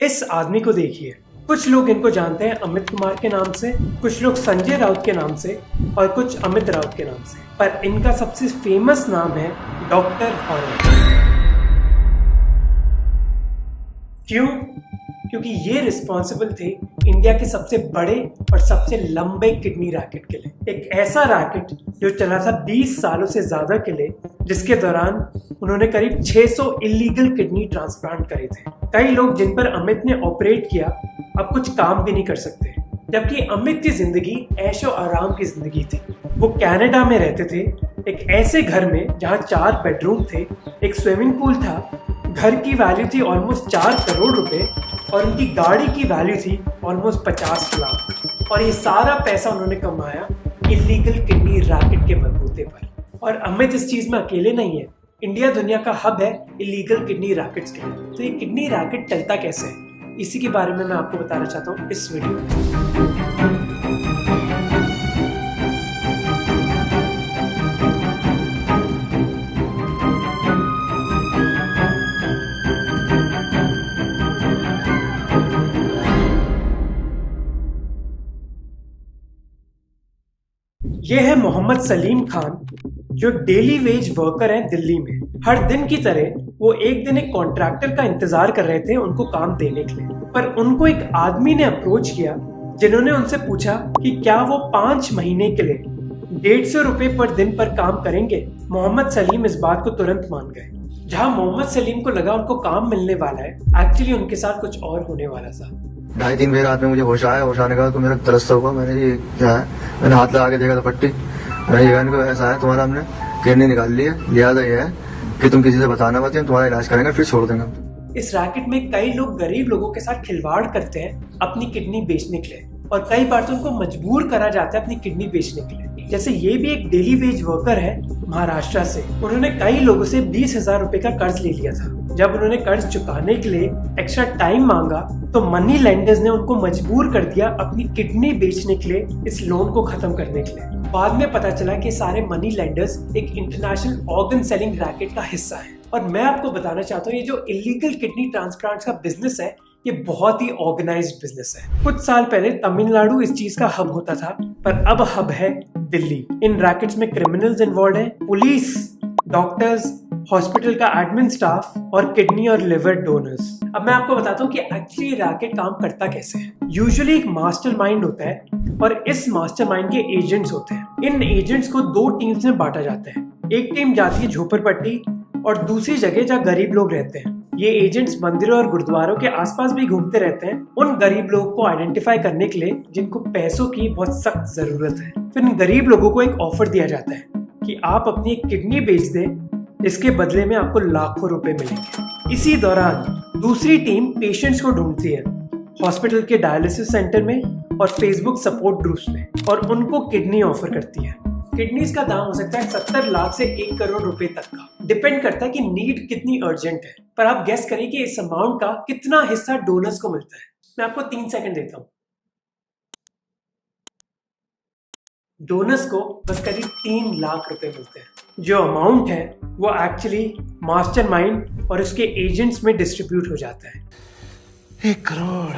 इस आदमी को देखिए, कुछ लोग इनको जानते हैं अमित कुमार के नाम से, कुछ लोग संजय राउत के नाम से और कुछ अमित राउत के नाम से, पर इनका सबसे फेमस नाम है डॉक्टर हॉरर। क्यों? क्योंकि ये रिस्पॉन्सिबल थे इंडिया के सबसे बड़े और सबसे लंबे किडनी रैकेट के लिए। एक ऐसा रैकेट जो चला था 20 सालों से ज्यादा के लिए, जिसके दौरान उन्होंने करीब 600 इलीगल किडनी ट्रांसप्लांट करे थे। कई लोग जिन पर अमित ने ऑपरेट किया अब कुछ काम भी नहीं कर सकते, जबकि अमित की जिंदगी ऐशो आराम की जिंदगी थी। वो कनाडा में रहते थे, एक ऐसे घर में जहाँ 4 बेडरूम थे, एक स्विमिंग पूल था, घर की वैल्यू थी ऑलमोस्ट 4 करोड़ रुपए और उनकी गाड़ी की वैल्यू थी ऑलमोस्ट 50 लाख। और ये सारा पैसा उन्होंने कमाया इलीगल किडनी रैकेट के बलबूते पर। और अमित इस चीज में अकेले नहीं है, इंडिया दुनिया का हब है इलीगल किडनी रैकेट्स के लिए। तो ये किडनी रैकेट चलता कैसे है, इसी के बारे में मैं आपको बताना चाहता हूँ इस वीडियो में। ये है मोहम्मद सलीम खान, जो डेली वेज वर्कर हैं दिल्ली में। हर दिन की तरह वो एक दिन एक कॉन्ट्रैक्टर का इंतजार कर रहे थे उनको काम देने के लिए, पर उनको एक आदमी ने अप्रोच किया जिन्होंने उनसे पूछा कि क्या वो 5 महीने के लिए 150 रुपए पर दिन पर काम करेंगे। मोहम्मद सलीम इस बात को तुरंत मान गए। जहां मोहम्मद सलीम को लगा उनको काम मिलने वाला है, एक्चुअली उनके साथ कुछ और होने वाला था। 2.5-3 बजे रात में मुझे होश आया। होश आने का तो मेरा तरस हुआ। मैंने ये क्या है, मैंने हाथ लगा के देखा तो पट्टी। इनको ऐसा है, तुम्हारा हमने किडनी निकाल ली है, लिहाजा ये है कि तुम किसी से बताना मत, हम तुम्हारा इलाज करेंगे फिर छोड़ देंगे। इस रैकेट में कई लोग गरीब लोगों के साथ खिलवाड़ करते हैं अपनी किडनी बेचने के लिए, और कई बार तो उनको मजबूर करा जाता है अपनी किडनी बेचने के लिए। जैसे ये भी एक डेली वेज वर्कर है महाराष्ट्र से। उन्होंने कई लोगों से 20,000 रुपए का कर्ज ले लिया था। जब उन्होंने कर्ज चुकाने के लिए एक्स्ट्रा टाइम मांगा तो मनी लेंडर्स ने उनको मजबूर कर दिया अपनी किडनी बेचने के लिए, इस लोन को खत्म करने के लिए। बाद में पता चला कि सारे मनी लेंडर्स एक इंटरनेशनल ऑर्गन सेलिंग रैकेट का हिस्सा है। और मैं आपको बताना चाहता हूँ, ये जो इलीगल किडनी ट्रांसप्लांट का बिजनेस है, ये बहुत ही ऑर्गेनाइज्ड बिजनेस है। कुछ साल पहले तमिलनाडु इस चीज का हब होता था, पर अब हब है दिल्ली। इन रैकेट्स में क्रिमिनल्स इन्वॉल्व हैं, पुलिस, डॉक्टर्स, हॉस्पिटल का एडमिन स्टाफ और किडनी और लिवर डोनर्स। अब मैं आपको बताता हूँ कि एक्चुअली रैकेट काम करता कैसे है। यूजुअली एक मास्टरमाइंड होता है और इस मास्टरमाइंड के एजेंट्स होते हैं। इन एजेंट्स को 2 टीम्स में बांटा जाता है। एक टीम जाती है झोपड़पट्टी और दूसरी जगह जहाँ गरीब लोग रहते हैं। ये एजेंट्स मंदिरों और गुरुद्वारों के आसपास भी घूमते रहते हैं, उन गरीब लोगों को आइडेंटिफाई करने के लिए जिनको पैसों की बहुत सख्त जरूरत है। फिर इन गरीब लोगों को एक ऑफर दिया जाता है कि आप अपनी एक किडनी बेच दें, इसके बदले में आपको लाखों रुपए मिलेंगे। इसी दौरान दूसरी टीम पेशेंट्स को ढूंढती है हॉस्पिटल के डायलिसिस सेंटर में और फेसबुक सपोर्ट ग्रुप्स में, और उनको किडनी ऑफर करती है। किडनीज का दाम हो सकता है 70 लाख से 1 करोड़ रुपए तक का। डिपेंड करता है कि नीड कितनी अर्जेंट है। पर आप गेस करें कि इस अमाउंट का कितना हिस्सा डोनर्स को मिलता है। मैं आपको 3 सेकंड देता हूं। डोनर्स को बस करीब 3 लाख रुपए मिलते हैं। जो अमाउंट है वो एक्चुअली मास्टरमाइंड और उसके एजेंट्स में डिस्ट्रीब्यूट हो जाता है। 1 करोड़।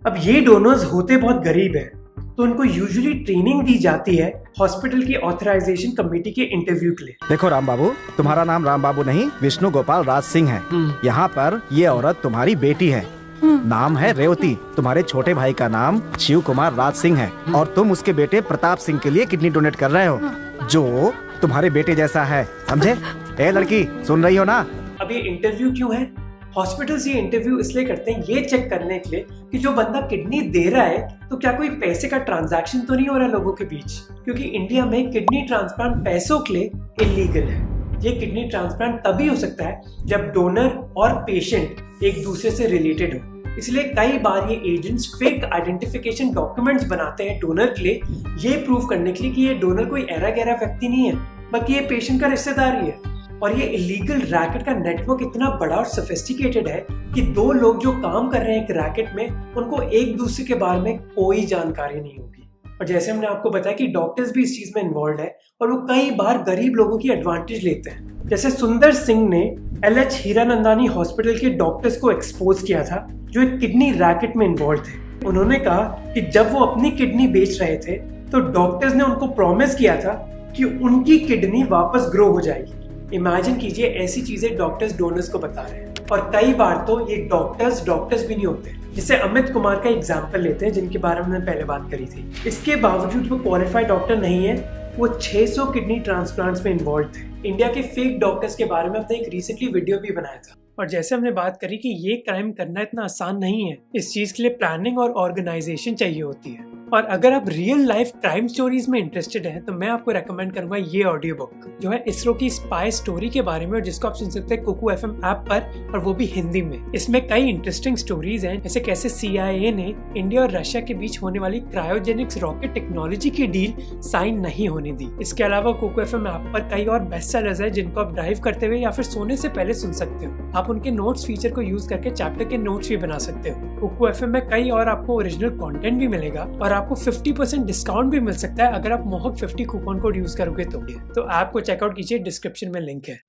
अब ये डोनर्स होते बहुत गरीब हैं, तो उनको यूजुअली ट्रेनिंग दी जाती है हॉस्पिटल की ऑथराइजेशन कमेटी के इंटरव्यू के लिए। देखो राम बाबू, तुम्हारा नाम राम बाबू नहीं विष्णु गोपाल राज सिंह है। यहाँ पर ये औरत तुम्हारी बेटी है, नाम है रेवती। तुम्हारे छोटे भाई का नाम शिव कुमार राज सिंह है और तुम उसके बेटे प्रताप सिंह के लिए किडनी डोनेट कर रहे हो, जो तुम्हारे बेटे जैसा है, समझे? ए लड़की, सुन रही हो ना? अब ये इंटरव्यू क्यों है? हॉस्पिटल्स ये इंटरव्यू इसलिए करते हैं ये चेक करने के लिए कि जो बंदा किडनी दे रहा है तो क्या कोई पैसे का ट्रांजैक्शन तो नहीं हो रहा लोगों के बीच, क्योंकि इंडिया में किडनी ट्रांसप्लांट पैसों के लिए इलीगल है। ये किडनी ट्रांसप्लांट तभी हो सकता है जब डोनर और पेशेंट एक दूसरे से रिलेटेड हो। इसलिए कई बार ये एजेंट्स फेक आइडेंटिफिकेशन डॉक्यूमेंट्स बनाते हैं डोनर के लिए, ये प्रूव करने के लिए कि ये डोनर कोई ऐरा गैरा व्यक्ति नहीं है, बल्कि ये पेशेंट का रिश्तेदार ही है। और ये इलीगल रैकेट का नेटवर्क इतना बड़ा और सोफिस्टिकेटेड है कि 2 लोग जो काम कर रहे हैं एक रैकेट में, उनको एक दूसरे के बारे में कोई जानकारी नहीं होगी। और जैसे हमने आपको बताया कि डॉक्टर्स भी इस चीज में इन्वॉल्व है और वो कई बार गरीब लोगों की एडवांटेज लेते हैं। जैसे सुंदर सिंह ने LH हीरानंदानी हॉस्पिटल के डॉक्टर्स को एक्सपोज किया था जो एक किडनी रैकेट में इन्वॉल्व थे। उन्होंने कहा कि जब वो अपनी किडनी बेच रहे थे तो डॉक्टर्स ने उनको प्रॉमिस किया था कि उनकी किडनी वापस ग्रो हो जाएगी। इमेजिन कीजिए ऐसी चीजें डॉक्टर्स डोनर्स को बता रहे हैं। और कई बार तो ये डॉक्टर्स भी नहीं होते। जैसे अमित कुमार का एग्जाम्पल लेते हैं जिनके बारे में मैंने पहले बात करी थी। इसके बावजूद वो क्वालिफाइड डॉक्टर नहीं है, वो 600 किडनी ट्रांसप्लांट्स में इन्वॉल्व थे। इंडिया के फेक डॉक्टर्स के बारे में हमने एक रिसेंटली वीडियो भी बनाया था। और जैसे हमने बात करी कि ये क्राइम करना इतना आसान नहीं है, इस चीज के लिए प्लानिंग और ऑर्गेनाइजेशन चाहिए होती है। और अगर आप रियल लाइफ क्राइम स्टोरीज में इंटरेस्टेड हैं तो मैं आपको रेकमेंड करूंगा ये ऑडियो बुक जो है इसरो की स्पाई स्टोरी के बारे में, और जिसको आप सुन सकते हैं कुकू FM ऐप पर, और वो भी हिंदी में। इसमें कई इंटरेस्टिंग स्टोरीज हैं, जैसे कैसे CIA ने इंडिया और रशिया के बीच होने वाली क्रायोजेनिक्स रॉकेट टेक्नोलॉजी की डील साइन नहीं होने दी। इसके अलावा कुकू FM ऐप पर कई और बेस्ट सेलर्स हैं जिनको आप ड्राइव करते हुए या फिर सोने से पहले सुन सकते हो। आप उनके नोट्स फीचर को यूज करके चैप्टर के नोट्स भी बना सकते हो। कुकू FM में कई और आपको ओरिजिनल कंटेंट भी मिलेगा और आपको 50% डिस्काउंट भी मिल सकता है अगर आप मोहक 50 कूपन कोड यूज करोगे तो ऐप को चेकआउट कीजिए, डिस्क्रिप्शन में लिंक है।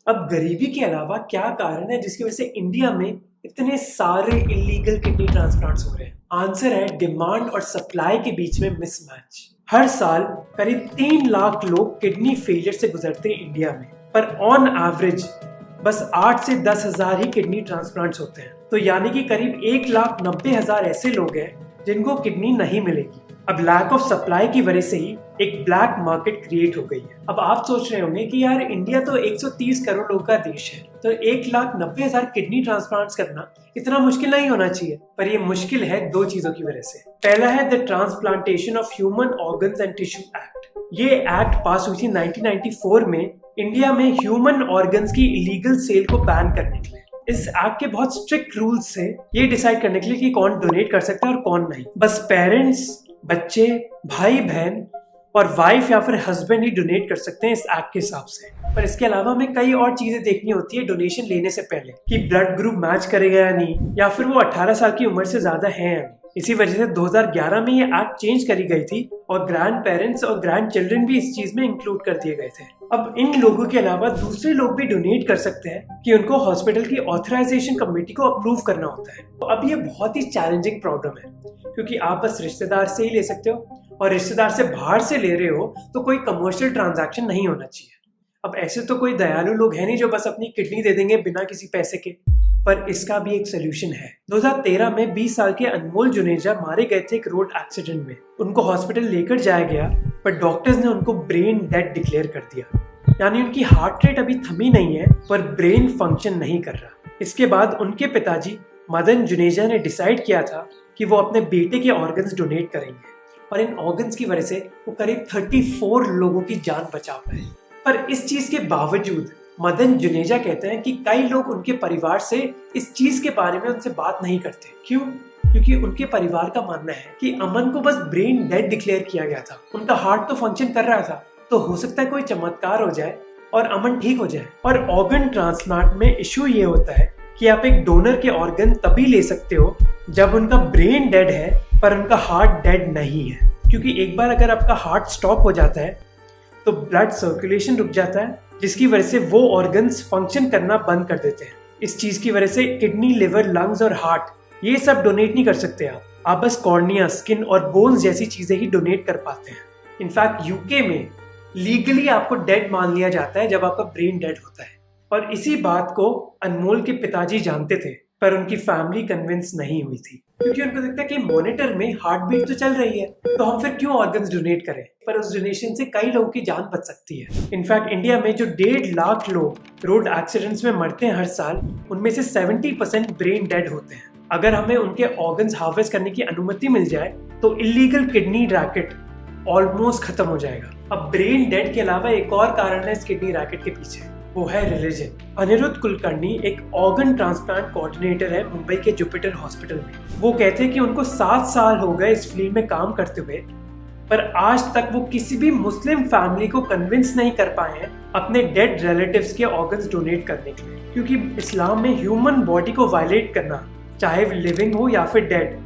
अब गरीबी के अलावा क्या कारण है जिसकी वजह से इंडिया में इतने सारे इलीगल किडनी ट्रांसप्लांट्स हो रहे हैं? आंसर है डिमांड और सप्लाई के बीच में मिसमैच। हर साल करीब 3 लाख लोग किडनी फेलियर से गुजरते हैं इंडिया में, पर ऑन एवरेज बस 8 से 10 हजार ही किडनी ट्रांसप्लांट्स होते हैं। तो यानी कि करीब 1,90,000 ऐसे लोग हैं जिनको किडनी नहीं मिलेगी। अब लैक ऑफ सप्लाई की वजह से ही एक ब्लैक मार्केट क्रिएट हो गई है। अब आप सोच रहे होंगे कि यार इंडिया तो 130 करोड़ लोगों का देश है, तो 1,90,000 किडनी ट्रांसप्लांट्स करना इतना मुश्किल नहीं होना चाहिए। पर ये मुश्किल है 2 चीजों की वजह से। पहला है the transplantation of human organs and tissue act. ये एक्ट पास हुई थी 1994 में इंडिया में ह्यूमन ऑर्गन्स की इलीगल सेल को बैन करने के लिए। इस एक्ट के बहुत स्ट्रिक्ट रूल्स से ये डिसाइड करने के लिए कि कौन डोनेट कर सकता है और कौन नहीं। बस पेरेंट्स, बच्चे, भाई बहन और वाइफ या फिर हस्बैंड ही डोनेट कर सकते हैं इस एक्ट के हिसाब से। पर इसके अलावा हमें कई और चीजें देखनी होती है डोनेशन लेने से पहले, कि ब्लड ग्रुप मैच करेगा या नहीं, या फिर वो 18 साल की उम्र से ज्यादा है या नहीं। इसी वजह से 2011 में ये एक्ट चेंज करी गई थी और ग्रैंड पेरेंट्स और ग्रैंड चिल्ड्रन भी इस चीज में इंक्लूड कर दिए गए थे। अब इन लोगों के अलावा दूसरे लोग भी डोनेट कर सकते हैं कि उनको हॉस्पिटल की ऑथराइजेशन कमेटी को अप्रूव करना होता है। तो अब ये बहुत ही चैलेंजिंग प्रॉब्लम है क्योंकि आप बस रिश्तेदार से ही ले सकते हो, और रिश्तेदार से बाहर से ले रहे हो तो कोई कमर्शियल ट्रांजैक्शन नहीं होना चाहिए। अब ऐसे तो कोई दयालु लोग हैं नहीं जो बस अपनी किडनी दे देंगे बिना किसी पैसे के, पर इसका भी एक सोल्यूशन है। 2013 में 20 साल के अनमोल जुनेजा मारे गए थे एक रोड एक्सीडेंट में। उनको हॉस्पिटल लेकर जाया गया पर डॉक्टर्स ने उनको ब्रेन डेड डिक्लेयर कर दिया, यानी उनकी हार्ट रेट अभी थमी नहीं है पर ब्रेन फंक्शन नहीं कर रहा। इसके बाद उनके पिताजी मदन जुनेजा ने डिसाइड किया था कि वो अपने बेटे के ऑर्गन्स डोनेट करेंगे, और इन ऑर्गन्स की वजह से वो करीब 34 लोगों की जान बचा पाए। पर इस चीज के बावजूद मदन जुनेजा कहते हैं कि कई लोग उनके परिवार से इस चीज के बारे में उनसे बात नहीं करते। क्यों? क्योंकि उनके परिवार का मानना है कि अमन को बस ब्रेन डेड डिक्लेयर किया गया था, उनका हार्ट तो फंक्शन कर रहा था, तो हो सकता है कोई चमत्कार हो जाए और अमन ठीक हो जाए। और ऑर्गन ट्रांसप्लांट में इश्यू ये होता है कि आप एक डोनर के ऑर्गन तभी ले सकते हो जब उनका ब्रेन डेड है पर उनका हार्ट डेड नहीं है, क्योंकि एक बार अगर आपका हार्ट स्टॉप हो जाता है तो ब्लड सर्कुलेशन रुक जाता है, जिसकी वजह से वो ऑर्गन्स फंक्शन करना बंद कर देते हैं। इस चीज की वजह से किडनी, लिवर, लंग्स और हार्ट ये सब डोनेट नहीं कर सकते आप बस कॉर्निया, स्किन और बोन्स जैसी चीजें ही डोनेट कर पाते हैं। इनफैक्ट यूके में लीगली आपको डेड मान लिया जाता है जब आपका ब्रेन डेड होता है, और इसी बात को अनमोल के पिताजी जानते थे पर उनकी फैमिली कन्विंस नहीं हुई थी, क्योंकि उनको लगता है कि मॉनिटर में हार्ट बीट तो चल रही है तो हम फिर क्यों ऑर्गन्स डोनेट करें। पर उस डोनेशन से कई लोगों की जान बच सकती है। इनफैक्ट इंडिया में जो 1.5 लाख लोग रोड एक्सीडेंट्स में मरते हैं हर साल, उनमें से 70% ब्रेन डेड होते हैं। अगर हमें उनके ऑर्गन्स हार्वेस्ट करने की अनुमति मिल जाए तो इलीगल किडनी रैकेट ऑलमोस्ट खत्म हो जाएगा। अब ब्रेन डेड के अलावा एक और कारण है इस किडनी रैकेट के पीछे, वो है रिलीजन। अनिरुद्ध कुलकर्णी एक ऑर्गन ट्रांसप्लांट कोऑर्डिनेटर है मुंबई के जुपिटर हॉस्पिटल में। वो कहते हैं कि उनको 7 साल हो गए इस फील्ड में काम करते हुए, पर आज तक वो किसी भी मुस्लिम फैमिली को कन्विंस नहीं कर पाए हैं अपने डेड रिलेटिव्स के ऑर्गन्स डोनेट करने के लिए, क्योंकि इस्लाम में ह्यूमन बॉडी को वायलेट करना, चाहे लिविंग हो या फिर डेड,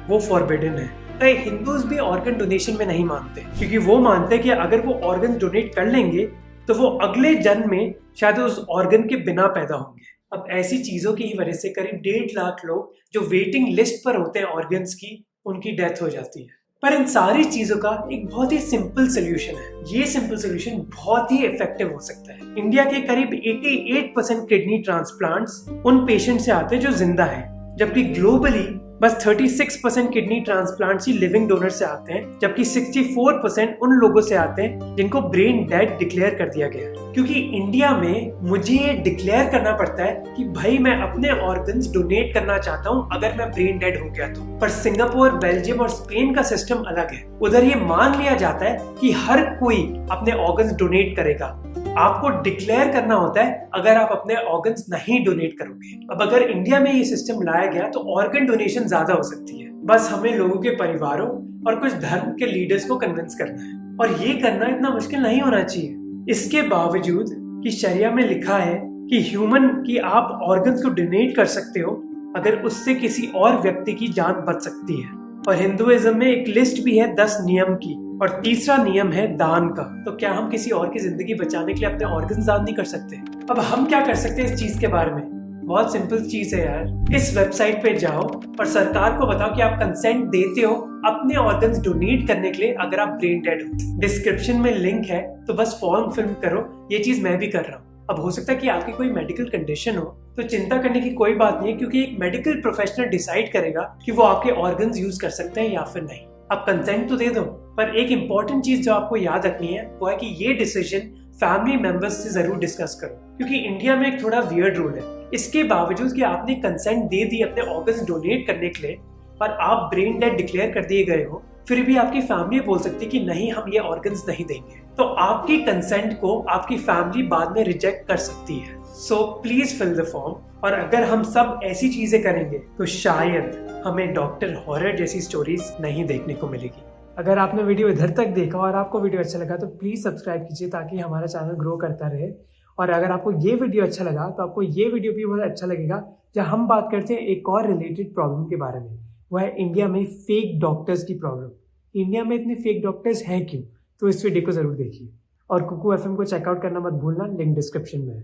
वो फॉरबिडन है। कई हिंदूज भी ऑर्गन डोनेशन में नहीं मानते, क्योंकि वो मानते कि अगर वो ऑर्गन डोनेट कर लेंगे तो वो अगले जन्म में शायद उस ऑर्गन के बिना पैदा होंगे। अब ऐसी चीजों की ही वजह से करीब 1.5 लाख लोग जो वेटिंग लिस्ट पर होते हैं ऑर्गन्स की, उनकी डेथ हो जाती है। पर इन सारी चीजों का एक बहुत ही सिंपल सोल्यूशन है। ये सिंपल सोल्यूशन बहुत ही इफेक्टिव हो सकता है। इंडिया के करीब 88% किडनी ट्रांसप्लांट्स उन पेशेंट से आते हैं जो जिंदा हैं, जबकि ग्लोबली बस 36% किडनी ट्रांसप्लांट्स ही लिविंग डोनर से आते हैं, जबकि 64% उन लोगों से आते हैं जिनको ब्रेन डेड डिक्लेयर कर दिया गया है। क्योंकि इंडिया में मुझे ये डिक्लेयर करना पड़ता है कि भाई मैं अपने ऑर्गन्स डोनेट करना चाहता हूँ अगर मैं ब्रेन डेड हो गया तो। पर सिंगापुर, बेल्जियम और स्पेन का सिस्टम अलग है। उधर ये मान लिया जाता है कि हर कोई अपने ऑर्गन्स डोनेट करेगा। आपको डिक्लेयर करना होता है अगर आप अपने ऑर्गन्स नहीं डोनेट करोगे। अब अगर इंडिया में ये सिस्टम लाया गया तो ऑर्गन डोनेशन ज्यादा हो सकती है। बस हमें लोगों के परिवारों और कुछ धर्म के लीडर्स को कन्विंस करना है, और ये करना इतना मुश्किल नहीं होना चाहिए। इसके बावजूद कि शरिया में लिखा है कि ह्यूमन की आप ऑर्गन्स को डोनेट कर सकते हो अगर उससे किसी और व्यक्ति की जान बच सकती है। और हिंदुइज्म में एक लिस्ट भी है 10 नियम की, और तीसरा नियम है दान का। तो क्या हम किसी और की जिंदगी बचाने के लिए अपने ऑर्गन्स दान नहीं कर सकते? अब हम क्या कर सकते हैं इस चीज के बारे में? बहुत सिंपल चीज है यार। इस वेबसाइट पे जाओ और सरकार को बताओ कि आप कंसेंट देते हो अपने ऑर्गन्स डोनेट करने के लिए अगर आप ब्रेन डेड हो। डिस्क्रिप्शन में लिंक है, तो बस फॉर्म फिल करो। ये चीज मैं भी कर रहा हूँ। अब हो सकता है कि आपकी कोई मेडिकल कंडीशन हो, तो चिंता करने की कोई बात नहीं है, क्योंकि एक मेडिकल प्रोफेशनल डिसाइड करेगा कि वो आपके ऑर्गन्स यूज कर सकते हैं या फिर नहीं। आप कंसेंट तो दे दो, पर एक इंपॉर्टेंट चीज जो आपको याद रखनी है वो है कि ये डिसीजन फैमिली मेंबर्स से जरूर डिस्कस करो, क्योंकि इंडिया में एक थोड़ा वियर्ड रूल है। इसके बावजूद कि आपने कंसेंट दे दी अपने ऑर्गन्स डोनेट करने के लिए और आप ब्रेन डेड डिक्लेयर कर दिए गए हो, फिर भी आपकी फैमिली बोल सकती है कि नहीं, हम ये ऑर्गन्स नहीं देंगे। तो आपकी कंसेंट को आपकी फैमिली बाद में रिजेक्ट कर सकती है। So please fill the form. और अगर हम सब ऐसी चीजें करेंगे तो शायद हमें डॉक्टर हॉरर जैसी स्टोरीज नहीं देखने को मिलेगी। अगर आपने वीडियो इधर तक देखा और आपको वीडियो अच्छा लगा तो प्लीज सब्सक्राइब कीजिए, ताकि हमारा चैनल ग्रो करता रहे। और अगर आपको ये वीडियो अच्छा लगा तो आपको ये वीडियो भी बहुत अच्छा लगेगा, जहाँ हम बात करते हैं एक और रिलेटेड प्रॉब्लम के बारे में। वो है इंडिया में फेक डॉक्टर्स की प्रॉब्लम। इंडिया में इतने फेक डॉक्टर्स हैं क्यों? तो इस वीडियो को जरूर देखिए, और कुकू FM को चेकआउट करना मत भूलना, लिंक डिस्क्रिप्शन में है।